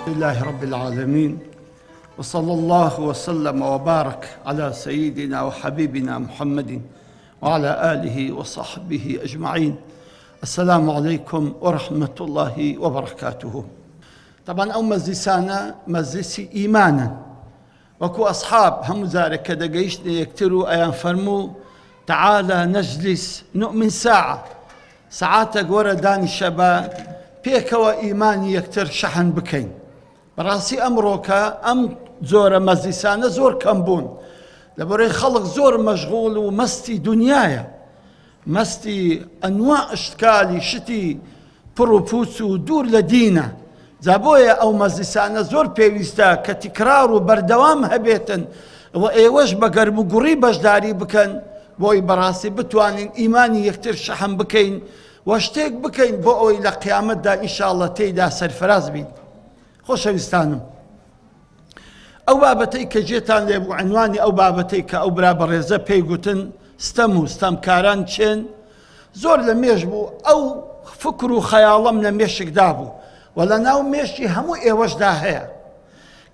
لله رب العالمين، وصلى الله وسلم وبارك على سيدنا وحبيبنا محمد وعلى آله وصحبه أجمعين. السلام عليكم ورحمة الله وبركاته. طبعا أو مزيسانا مزيسي إيمانا وكو أصحاب هم ذلك كده جيشنا يكتروا أيان فرموا تعالى نجلس نؤمن ساعاتك ورا داني الشباب بيك وإيماني يكتر شحن بكين براسي أمروكا أم زور مزيسانا زور كمبون لبري خلق زور مشغول ومستي دنيايا مستي أنواع اشتكالي شتي بروبوسو دور لدينا زابويا أو مزيسانا زور بيويستا كتكرار وبردوام هبيتن وإيوش بقرب وقريبش داري بكن بوي براسي بتوانين إيماني يكتر شحن بكين واشتيك بكين بوي لقيامت دا إن شاء الله تيدا سرفراز بين خوش ويستانم أو بابتيك جيتان ليبو عنواني أو بابتيك أو برابر ريزا بيقوتن ستم كاران چين زور لميجبو أو فكرو خيالم لميشك دابو ولا ناو ميشي همو إيوش داهيا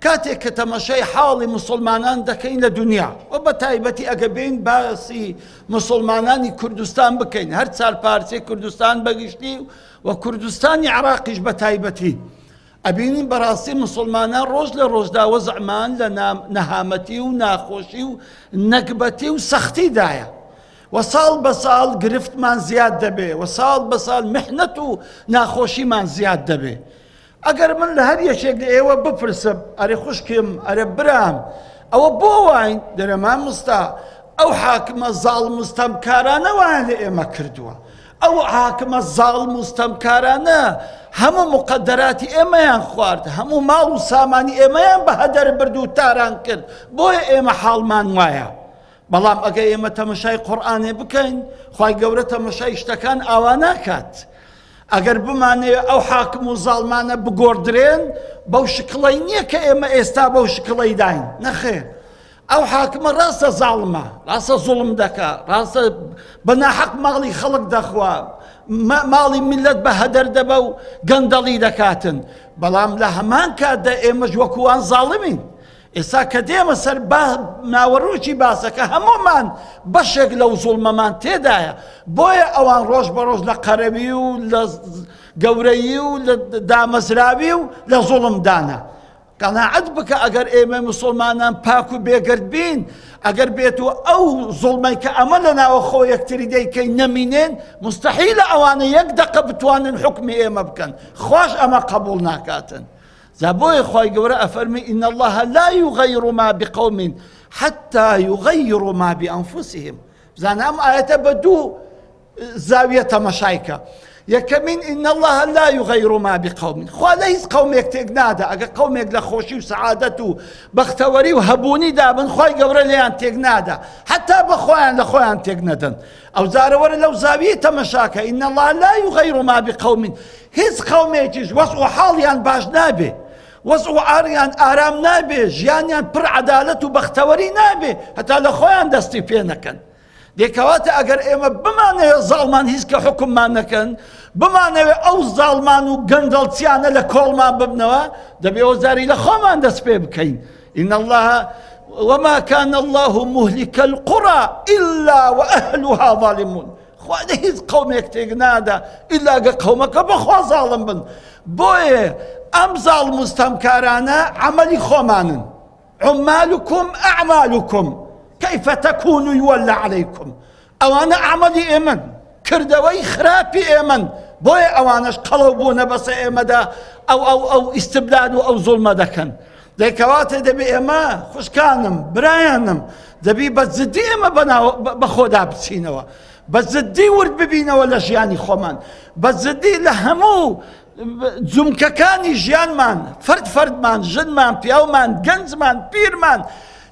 كاتيك تمشي حالي مسلمانان دكين لدنيا وبتايبتي أقبين باسي مسلماناني كردستان بكين هر سال بارسي كردستان بقشتي وكردستاني عراقيش بتايبتي أبيني براسي مسلمانان روج لروج دا وزعمان لنهامتي وناخوشي ونقبتي وسختي دايا وصال بصال قرفت من زياد دبي وصال بصال محنته ناخوشي من زياد دبي اگر من لهر يشيك ايوه بفرسب اري خشكم اري برام او بوين درمان مستا او حاكم الظالم مستمكارانا وين ايما كردوا او حاكم الظالم مستمكارانا همو مقدراتي ايما ينخوارد همو مال وساماني ايما ينبهدر بردو تاران كرد بوي ايما حال مان وايا بلام اگه ايما تمشاي قرآني بكين خواهي قورة تمشاي اشتكان اواناكات اگر بمانه او حاكم وظالمانه بگوردرين بو شكلي نيه كايما استا بو شكلي داين نخير او حاكم راس ظالمه راس ظلم دكا راس بنا حق مالي خلق دخوا مالي ملت بهدر دبو قندلي دكاتن بلام لهمان كاد ايما جوكوان ظالمين إسا كديما سر ناوروشي باسكا همومان بشك لو ظلممان تيدايا بويا اوان روش بروش لقربيو لقوريو لدامزرابيو لظلم دانا قناعت بك اگر ايما مسلمانان باكو بيقرد بين اگر بيتو او ظلمي كأملنا وخو يكتري دي كي نمينين مستحيل اوان يقدق بتوان الحكم ايما بكن خوش اما قبولنا كاتن زابوي خواهي قورا أفرمي إن الله لا يغير ما بقوم حتى يغيروا ما بأنفسهم زانا أم آية بدو زاوية مشايكة يكمين إن الله لا يغير ما بقوم خوا ليس قوم يكتقنادا أقا قوم يقلخوشي وسعادته بختوري وهبوني دابن خواهي قورا ليان تقنادا حتى بخوان لخوان تقنادا أو زارورا لو زاوية مشاكة إن الله لا يغير ما بقوم هز قوم يجيش وصعوا حاليان باش نابي وصعوا آريان آرام نابي جيانيان پر عدالة وبختوري نابي حتى لخوان دستي فينكن ديكواتا اگر ايما بمعنى ظالمان هيسك حكم ما نكن بمعنى او ظالمان وقندل تيانا لكول ما ببنوا دبي وزاري لخوان دست بكين إن الله وما كان الله مهلك القرى إلا وأهلها ظالمون خوانيز قومك تقنادا إلا قومك بخوا ظالم بن بوي أم ظالم مستمكارانا عملي خومانا عمالكم أعمالكم كيف تكون يولى عليكم أوانا أعملي إيمن كردوي خرابي إيمن بوي أواناش قلوبونا بس إيمدا أو استبداد أو ظلم دكن ديكواتي دبي إيما خوش كانم برايانم دبي بزدي إيما بخودا بسينوا بزدي ورد ببينا ولا جياني خومان بزدي لهمو زمككاني جيان مان فرد مان جن مان بيو مان جنز مان بير مان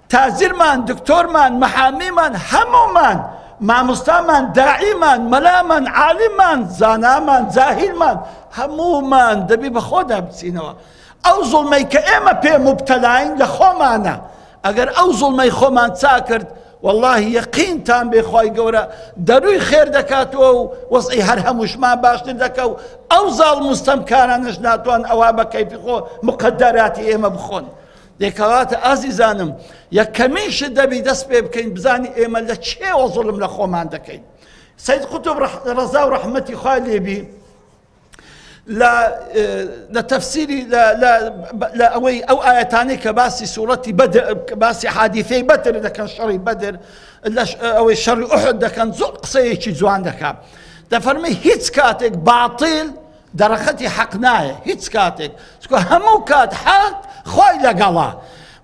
تازر مان دكتور مان محامي مان همو مان ماموستا مان داعي مان ملا مان عالم مان زانا مان زاهل مان همو مان دبي بخودا بسينوا او ظلمي كايما بي مبتلاين لخو مانا اگر او ظلمي خو مان تساكرت والله یەقینتان بێخوای گەورە دەروی خێر دەکاتەوە و وەزعی هەر هەمووشمان باشتر دەکە و ئەو زاڵ مستەمکارانش ناتوان ئەوا بە کەیفی خۆ مقدراتی ئێمە بخۆن. دێکەواتە ئازیزانم یەکەمین شت دەبی دەست پێ بکەین بزانی ئێمە لە چێوە زوڵم لە خۆمان دەکەین. سەید قوتوب ڕەزا و ڕەحمەتی خوای لێبی لە تەفسیری لە ئەوەی ئەو ئاەتانەی کە باسی سوورەتی بەدر باسی حادیثەی بەدر دەکەن شەڕی بەدر ئەوەی شەڕی ئوحود دەکەن زۆر قسەیەکی جوان دەکات. دەفەرمێ هیچ کاتێک باتیل دەرەخەتی حەق نایە هیچ کاتێک چکە هەموو کات حەق خۆی لەگەڵا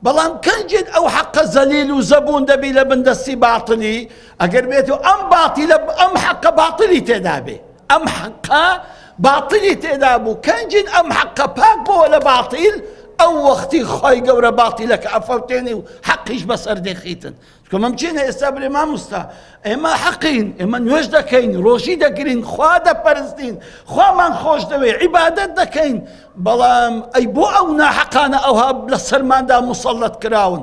بەڵام کەنجێت ئەو حەقە زەلیل و زەبوون دەبی لە بندەستی باتلی ئەگەر بێت و ئەم باتیلە ئەم حەقە باتلی تێدا بێ ئەم حەقە باتلی تێدا بوو کەنجین ئەم حەقە پاک بۆوە لە باتیل ئەو وەختی خۆی گەورە باتیلەکە ئەفەوتێنی و حەقیش بەسەر دەخیتن چکە مەمچینە ئێستا بڵێ مامۆستا ئێمە حەقین ئێمە نوێژ دەکەین ڕۆژی دەگرین خوا دەپەرستین خوامان خۆش دەوێ عیبادەت دەکەین بەڵام ئەی بۆ ئەو ناحەقانە ئەوها لە سەرماندا مسەڵەت کراون.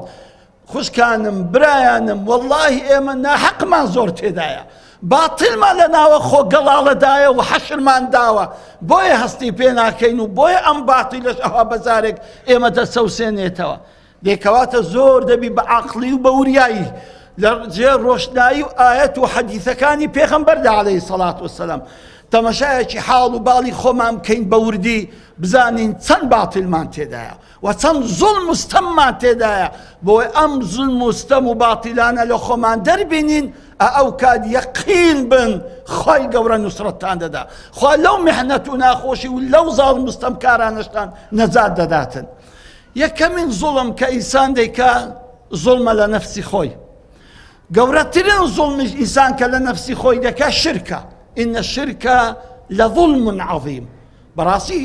خوشکانم برایانم وەڵڵاهی ئێمە ناحەقمان زۆر تێدایە باتڵمان لە ناوە خۆ گەڵاڵەدایە و حەشرمان داوە بۆیە هەستی پێ ناکەین و بۆیە ئەم باتیلەش ئەوها بەزارێک ئێمە دەسەوسێنێتەوە. دێکەواتە زۆر دەبی بە عەقڵی و بە وریایی لە جێ ڕۆشنایی و ئاەت و حەدیثەکانی پێغەمبەردا عەلەیهی سەڵات وەسەلام تەمەشایەکی حاڵ و باڵی خۆمان بکەین بە وردی بزانین چەند باتیلمان تێدایە و چەند زوڵم و ستەممان تێدایە بۆی ئەم زوڵم و ستەم و باتیلانە لە خۆمان دەربینین ئەو کات یەقین بن خۆی گەورە نوسرەتتان دەدا خوا لەو میحنەت و ناخۆشی و لەو زاڵ مستەمکارانشتان نەجات دەداتن. یەکەمین زوڵم کە ئینسان دەیکا زوڵمە لە نەفسی خۆی گەورەترین زوڵمیش ئینسان کە لە نەفسی خۆی دەکا شرکە ئینە شرکە لە ظوڵم عەظیم بەڕاستی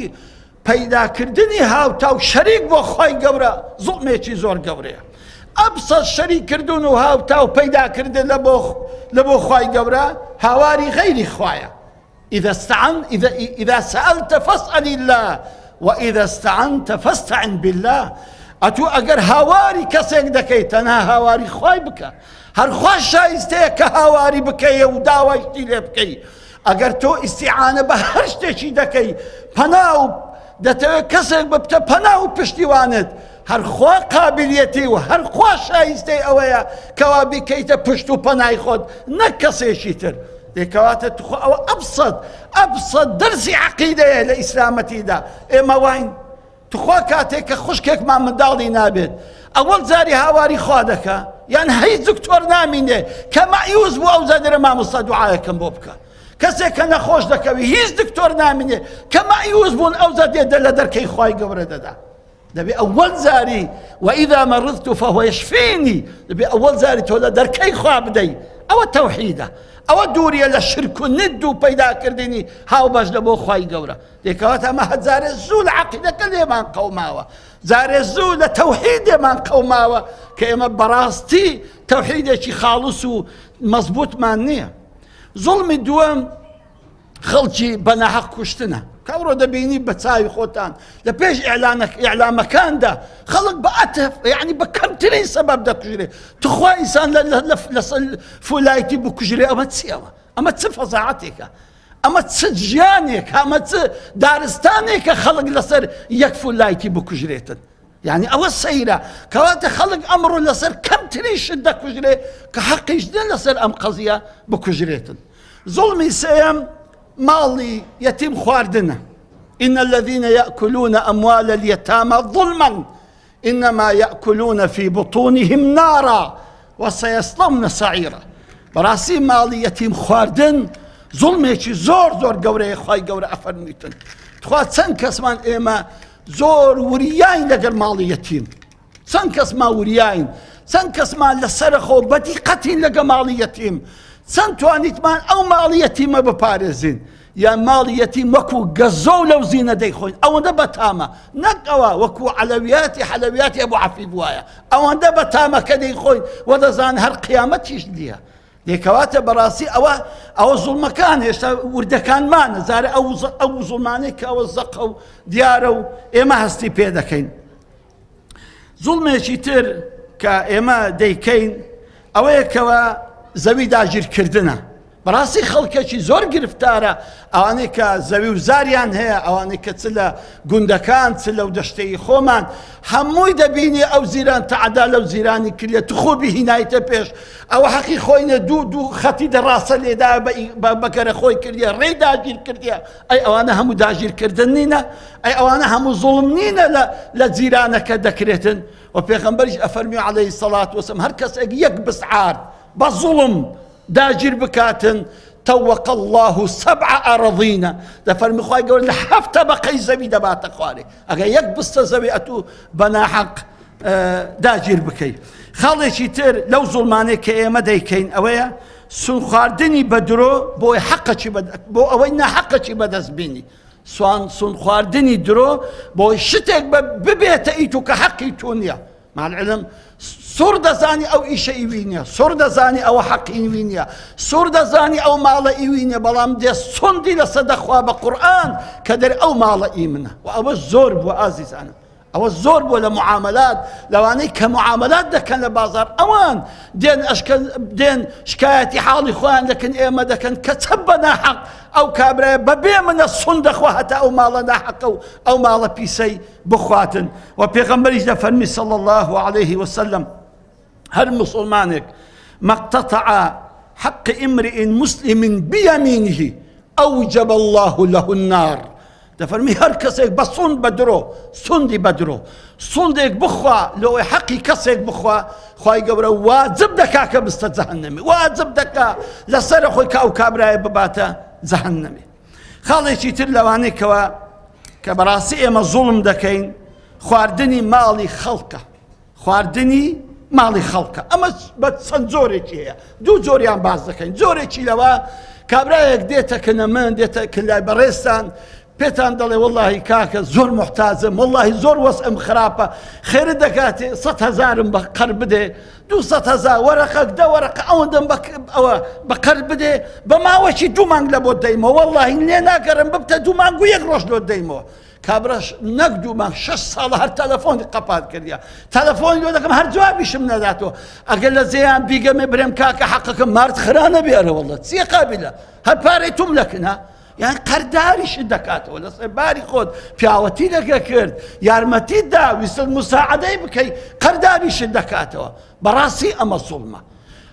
پەیداکردنی هاوتاو شەریک بۆ خۆی گەورە زوڵمێکی زۆر گەورەیە. ئەبسەد شەریککردن و هاوتاو پەیداکردن لە بۆ خۆی گەورە هاواری غەیری خوایە. إذا سألت فاسأل الله وإذا استعنت فاستعن بالله. ئەتوو ئەگەر هاواری کەسێک دەکەیت تەنها هاواری خوای بکە هەر خوا شایستەیە کە هاواری بکەیە و داوایشتی لێ بکەی. ئەگەر تۆ ئیستیعانە بە هەر شتێکی دەکەی پەناو دەتەوێت کەسێک ببتە پەنا و پشتیوانت هەر خوا قابلیەتی و هەر خوا شایستەی ئەوەیە کەوا بیکەیتە پشت و پەنای خۆت نەک کەسێکی تر. دێکەواتە توخوا ئەوە ئەبسەد دەرسی عەقیدەیە لە ئیسلامەتیدا. ئێمە واین توخوا کاتێک کە خوشکێکمان منداڵی نابێت ئەوەڵ جاری هاواری خوا دەکا یان هەیچ دکتۆر نامینێ کە مەعیوز بوو ئەو زادرە مامۆستا دوعایەکەم بۆ بکە کەسێک کە نەخۆش دەکەوی هیچ دکتۆر نامینێ کە مەعیوز بوون ئەو زادێ لە دەرکەی خوای گەورە دەدا. دەبێ ئەوەڵ زاری وئیذا مەرضت فهو یشفینی دەبێ ئەوەڵ زاری تۆ لە دەرکەی خوا بدەی. ئەوە تەوحیدە ئەوە دووریە لە شرک و ند و پەیداکردنی هاو باش لە بۆ خوای گەورە. دێکەواتە ئەمە هەزارێ زوو لە عەقیدەکە لێمان قەوماوە زارێ زوو لە تەوحیدێمان قەوماوە کە ئێمە بەڕاستی تەوحیدێکی خاڵوس و مەزبوطمان نییە. زوڵمی دووەم خەڵکی بەناحەق کوشتنە کەڕۆ دەبینی بە چاوی خۆتان لە پێش ئیعلامەکاندا خەڵک بە ئەتەف یعنی بە کەمترین سەبەب دەکوژرێ توخوا ئینسان لە فولایەتی بکوژرێ ئەمە چیەوە ئەمە چ فەزاعەتێکە ئەمە چ ژیانێک ئەمە چ دارستانێکە خەڵک لەسەر یەک فولایەتی بکوژرێتن. یعنی ئەوە سەیرە کەواتە خەڵک ئەمڕۆ لەسەر کەمترین شت دەکوژرێ کە حەقیش دێن لەسەر ئەم قەزیە بکوژرێتن. زوڵمی سێیەم ماڵی یەتیم خواردنە. إن الذين يأكلون أموال اليتامى ظلما إنما يأكلون في بطونهم نارا وسيصلون سعيرا. بەڕاستی ماڵی یەتیم خواردن زوڵمێکی زۆر گەورەیە خوای گەورە ئەفەرموویتن. تخوا چەند کەسمان ئێمە زۆر وریاین لەگەڵ ماڵی یەتیم چەند کەسمان وریاین چەند کەسمان لەسەرخۆ بەدیقەتین لەگە ماڵی یەتیم چەند توانیتمان ئەو ماڵی یەتیمە بپارێزین یان ماڵی یەتیم وەکو گەزۆ و لەو زینە دەیخۆین ئەوەندە بەتامە نەک ئەوە وەکو حەلەویاتی ئەبوو عەفیف وایە ئەوەندە بەتامە کە دەیخۆین و دەزان هەر قیامەتیش دیە. دێکەواتە بەڕاستی ئەوە زوڵمەکان هێشتا وردەکانمانە زارە ئەو زوڵمانەی کە ئەوە زەقە و دیارە و ئێمە هەستی پێ دەکەین. زوڵمێکی تر کە ئێمە دەیکەین ئەوەیە کەوە زەوی داگیرکردنە. بەڕاستی خەڵکێکی زۆر گرفتارە ئەوانەی کە زەوی و زاریان هەیە، ئەوانەی کە چ لە گوندەکان چ لەو دەشتەی خۆمان هەمووی دەبینی ئەو زیران تەعەدا لەو زیرانی کردێ توخۆبی هینایتە پێش ئەوە حەقی خۆینە دوو خەتی دەڕاستە لێدا بەگەرە خۆی کردیە ڕێی داگیر کردیە. ئەی ئەوانە هەموو داگیرکردن نینە؟ ئەی ئەوانە هەموو زوڵم نینە لە جیرانەکە دەکرێتن؟ و پێغەمبەریش ئەفەرمی عەلەیهی سەڵات وەسەلام هەر کەسێک یەک بسعار بە زوڵم داگیر بکاتن تەوەق الله سەبع ئەڕەضینە، دەفەرمی خوای گەورە لە 7 تەبەقەی زەوی دەباتە خوارێ ئەگەر یەک بستە زەوی ئەتوو بەناحەق داگیر بکەیت. خاڵێکی تر لەو زوڵمانەی کە ئێمە دەیکەین ئەوەیە سون خواردنی بە درۆ بۆ ئەوەی ناحەقەکی بەدەست بینی. سون خواردنی درۆ بۆی شتێک ببێتە ئیت و کە حەقی تۆ نییە. مع العلم سوور دەزانی ئەو ئیشە ئیوی نییە، سوور دەزانی ئەوە حەقی ئیوی نییە، سوور دەزانی ئەو ماڵە ئیوی نییە، بەڵام دێ سوندی لەسەر دەخوا بە قورئان کە دەری ئەو ماڵە ئی منە. و ئەوە زۆر بووە ئازیزانم، ئەوە زۆر بووە لە معاملات، لەوانەی کە معاملات دەکەن لە بازار ئەوان دێن شکایەتی حاڵی خۆیان دەکەن، ئێمە دەکەن کە چەند بە ناحەق ئەو کابرایە بەبێ منە سون دەخوا هەتا ئەو ماڵە ناحەقە و ئەو ماڵە پیسەی بخواتن. و پێغەمبەریش دەفەرمی صلی الله عليه وسلم هەر مسلمانێک مەقتەطع حق امرئ مسلم بيمينه أوجب الله له النار. دەفەرمی هەر کەسێک بە سوند بە درۆ سوندی بە درۆ سوندێک بخوا لەوەی حەقی کەسێک بخوا، خوای گەورە واجب دەکا کە بستە جەهەنەمی، واجب دەکا لەسەر خۆی کە ئەو کابرایە بباتە جەهەنەمی. خاڵێکی تر لەوانەی کە بەڕاستی ئێمە زوڵم دەکەین خواردنی ماڵی خەڵکە، خواردنی ماڵی خەڵکە. ئەمە بە چەند جۆرێکی هەیە، دوو جۆریان باز دەکەین. جۆرێکی لەوە کابرایەک دێتە کنەمن دێتە کلای بەڕێستان پێتان دەڵێ وەڵڵاهی کاکە زۆر محتاجم، وەڵڵاهی زۆر وەسعم خراپە، خێرت دەکاتێ 100,000م بە قەرض بدێ، 200,000 وەرەقەک 10 وەرەقە ئەوەندەم ئەوە بە قەرض بدێ، بە ماوەکی 2 مانگ لە بۆ دەیمەوە، وەڵڵاهی لێ ناگەڕم ببتە 2 مانگ و 1 ڕۆژ لۆ دەیمەوە. کابراش نەک 2 مانگ 6 ساڵە هەر تەلەفۆنی قەپات کردیا، تەلەفۆنی لۆ دەکەم هەر جوابیشم نەداتەوە. ئەگەر لە جێیان بیگەمێ برێم کاکە حەقەکەم مارد خرانە بێرە وەڵڵە چیە قابلە هەر پارەی توم لەکنە، یان قەرداریشت دەکاتەوە لەسەر باری خۆت، پیاوەتی لەگە کرد، یارمەتیت دا، ویستت موساعەدەی بکەی، قەرداریشت دەکاتەوە. بەڕاستی ئەمە زوڵمە.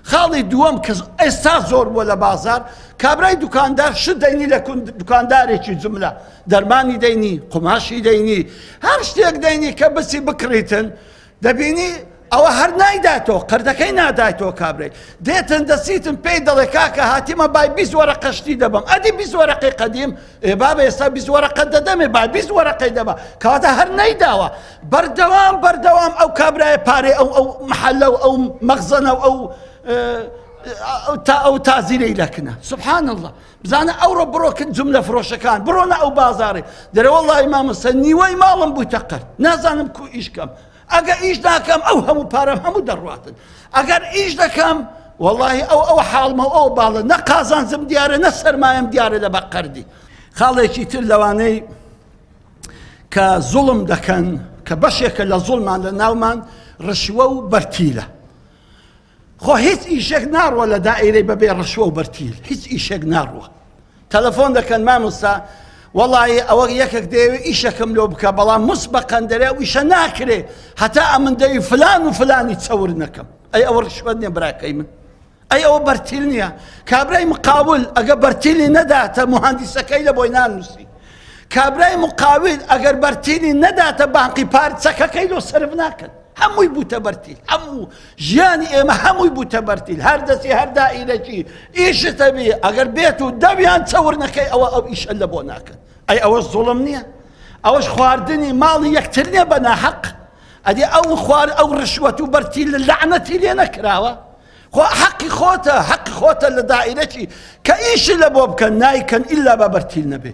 خاڵی دووەم کە ئێستا زۆر بووە لە بازار، کابرای دوکاندار شت دەینی لە دوکاندارێکی جملە، دەرمانی دەینی، قوماشی دەینی، هەر شتێک دەینی کە بچی بکڕیتن، دەبینی ئەوە هەر نایداتەوە، قەردەکەی نادایتەوە. کابرای دێتن دەسیتن پێی دەڵێ کاکە هاتیمە بای 20 وەرەقە شتی دەبم، ئەدی 20 وەرەقەی قەدیم بابە ئێستا 20 وەرەقە دەدەمێ، بای 20 وەرەقەی دەبە، کەواتە هەر نەیداوە. بەردەوام ئەو کابرایە پارێ ئەو محەلە و ئەو مەخزەنە و ئەو تازیرەی لەکنە. سبحان الله، بزانە ئەوڕۆ بڕۆکن جملە فرۆشەکان بڕۆنە ئەو بازارێ، دەرێ وەڵڵاهی مامۆستا نیوەی ماڵم بوویتە قەرد، نازانم کو ئیشکەم، ئەگە ئیش ناکەم ئەو هەموو پارەم هەموو دەڕواتن، ئەگەر ئیش دەکەم وەڵڵاهی ئەو حاڵمە ئەو باڵە نە قازانجم دیارە نە سەرمایم دیارە لە بە قەردی. خاڵێکی تر لەوانەی کە زوڵم دەکەن کە بەشێکە لە زوڵمان لە ناومان ڕشوە و بەرتیلە. خۆ هیچ ئیشێک ناڕوە لە دائیرەی بەبێ ڕشوە و بەرتیل، هیچ ئیشێک ناڕوە. تەلەفۆن دەکەن مامۆستا وەڵی ئەوە یەکێک دەیەوێ ئیشەکەم لۆ بکە، بەڵام مسبەقەن دەرێ و ئیشە ناکرێ هەتا ئەمن دەوی فلان و فلانی چەور نەکەم. ئەی ئەوە ڕشوەت نییە براکەی من، ئەی ئەوە بەرتیل نییە. کابرای مقاول ئەگە بەرتیلی نەداتە مهندیسەکەی لە بۆی نانووسی، کابرای مقاول ئەگەر بەرتیلی نەداتە بانقی پارچەکەکەی لۆ سرف ناکەن. هەمووی بووتە بەرتیل، هەموو ژیانی ئێمە هەمووی بووتە بەرتیل، هەر دەستی هەر دائیرەکی ئیشتە بێ، ئەگەر بێت و دەویان چەور نەکەی ئەوە ئەو ئیشە لە بۆ ناکەن. ئەی ئەوە زوڵم نییە؟ ئەوەش خواردنی ماڵی یەکتر نییە بە ناحەق؟ ئەدی ئەو ڕشوەت و بەرتیل لەعنەتی لێ نەکراوە؟ حەقی خۆتە لە دائیرەکی کە ئیشی لە بۆ بکەن نایکەن ئیلا بە بەرتیل نەبێ،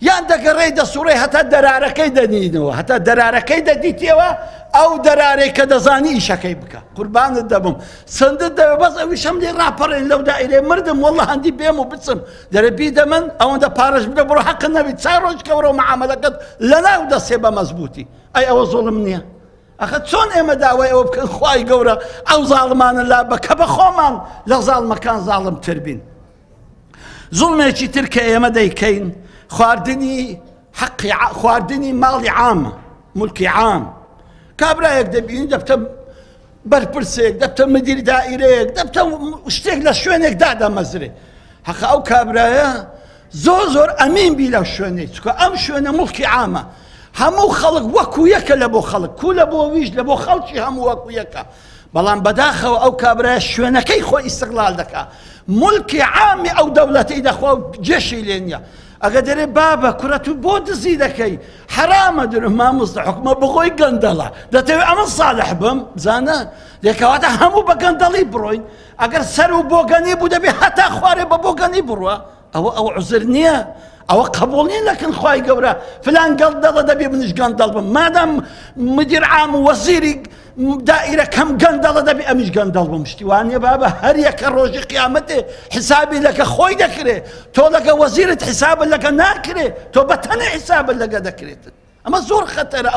یان دەگەڕێی دەسوڕێ هەتا دەرارەکەی دەنینەوە، هەتا دەرارەکەی دەدیتەوە ئەو دەرارەی کە دەزانی ئیشەکەی بکە. قوربانت دەبم سندت دەوێ بەس ئەویشەم لێ ڕاپەڕێن لەو دائیرەی مردم وەڵڵا هەندی بێم و بچم دەرە بیدە من ئەوەندە پارەش بدە بڕۆ حەق نەبی 4 ڕۆژ کەورە و مەعامەلەکەت لەناو دەسێ بە مەزبوطی. ئەی ئەوە زوڵم نییە؟ ئەخە چۆن ئێمە داوای ئەوە بکەن خوای گەورە ئەو زاڵمانە لا بە کە بە خۆمان لە زاڵمەکان زاڵمتر بین. زوڵمێکی تر کە ئێمە دەیکەین خواردنی حەقی خواردنی ماڵی عامە، مولکی عام. کابرایەک دەبینی دەبتە بەرپرسێک، دەبتە مدیری دائیرەیەک، دەبتە شتێک لە شوێنێکدا دەمەزرێ. حەقا ئەو کابرایە زۆر ئەمین بی لەو شوێنەی، چکە ئەم شوێنە مولکی عامە، هەموو خەڵک وەکو یەکە لە بۆ خەڵک، کو لە بۆ ویش لە بۆ خەڵکی هەموو وەکو یەکە. بەڵام بەداخەوە ئەو کابرایە شوێنەکەی خۆی ئیستیقلال دەکا، مولکی عامی ئەو دەوڵەتەی دەخوا و جێشی لێ نییە. ئەگە دەرێ بابە کوڕە تو بۆ دزی دەکەی، حرامە درم مامۆستا حکومە بخۆی گەندەڵە، دەتەوێت ئەمە ساڵح بم بزانە دێکەواتە هەموو بە گەندەڵی بڕۆین. ئەگەر سەر و بۆگەنی بوو دەبێت هەتا خوارێ بە بۆگەنی بڕوە، ئەو عوزر نییە، ئەوە قبول نیە لەکن خوای گەورە فلان گەندەڵە دەبێ منیش گەندەڵ بم، مادام مدیر عام و وەزیری دائیرە کەم گەندەڵە دەبێ ئەمیش گەندەڵ بم. شتی وانە بابە هەر یەکە ڕۆژی قیامەتێ حسابی لەکە خۆی دەکرێ، تۆ لەگە وەزیرت حسابت لەکە ناکرێ، تۆ بەتەنە حسابت لەگە دەکرێتن. ئەمە زۆر خەتەرە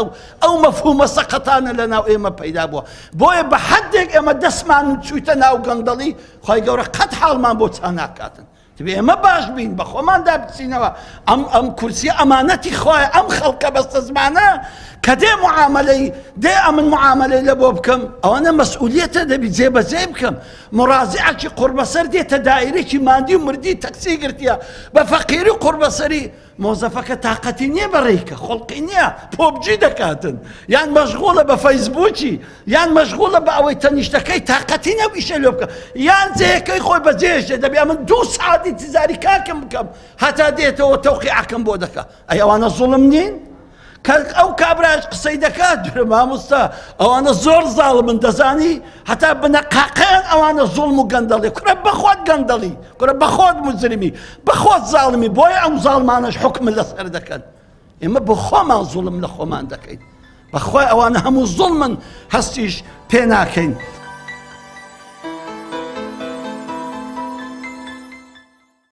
ئەو مەفهومە سەقەتانە لە ناو ئێمە پەیدا بووە. بۆیە بە حەدێک ئێمە دەستمان چوویتە ناو گەندەڵی، خوای گەورە قەت حاڵمان بۆ چا ناکاتن. ئێمە باش بین بە خۆماندا بچینەوە، ئەم کورسی ئەمانەتی خوایە، ئەم خەڵکە بەستە زمانە کە دێ معاملەی دێ ئەمن معاملەی لە بۆ بکەم، ئەوانە مەسئولیەتە دەبی جێبەجێ بکەم. مڕازعەکی قوربەسەر دێتە دائیرێکی ماندی و مردی تەکسی گرتیە بە فەقیری و قوربەسەری، مۆزەفەکە تااقەتی نییە بەڕێیکە، خۆڵقی نییە، پۆبجی دەکاتن، یان مەشغوڵە بە فەیسبووکی، یان مەشغوڵە بە ئەوەی تەنیشتەکەی تااقەتی نە ئیشە لێ بکە، یان جێیەکەی خۆی بەجێشێ دەبێ من 2 ساعتی تیزاری کاکم بکەم هەتا دێتەوە تەوقیعەکەم بۆ دەکە. ئەوانە زوڵم نین؟ ئەو کابراش قسەی دەکات درە مامۆستا ئەوانە زۆر زاڵمن دەزانی هەتا بنەقاقیان ئەوانە زوڵم و گەندەڵی، کوڕە بەخۆت گەندەڵی، کوڕە بەخۆت مجرمی، بەخۆت زاڵمی، بۆیە ئەو زاڵمانەش حکمن لەسەر دەکەن. ئێمە بۆ خۆمان زوڵم لە خۆمان دەکەین، بەخۆی ئەوانە هەموو زوڵمن هەستیش پێ ناکەین.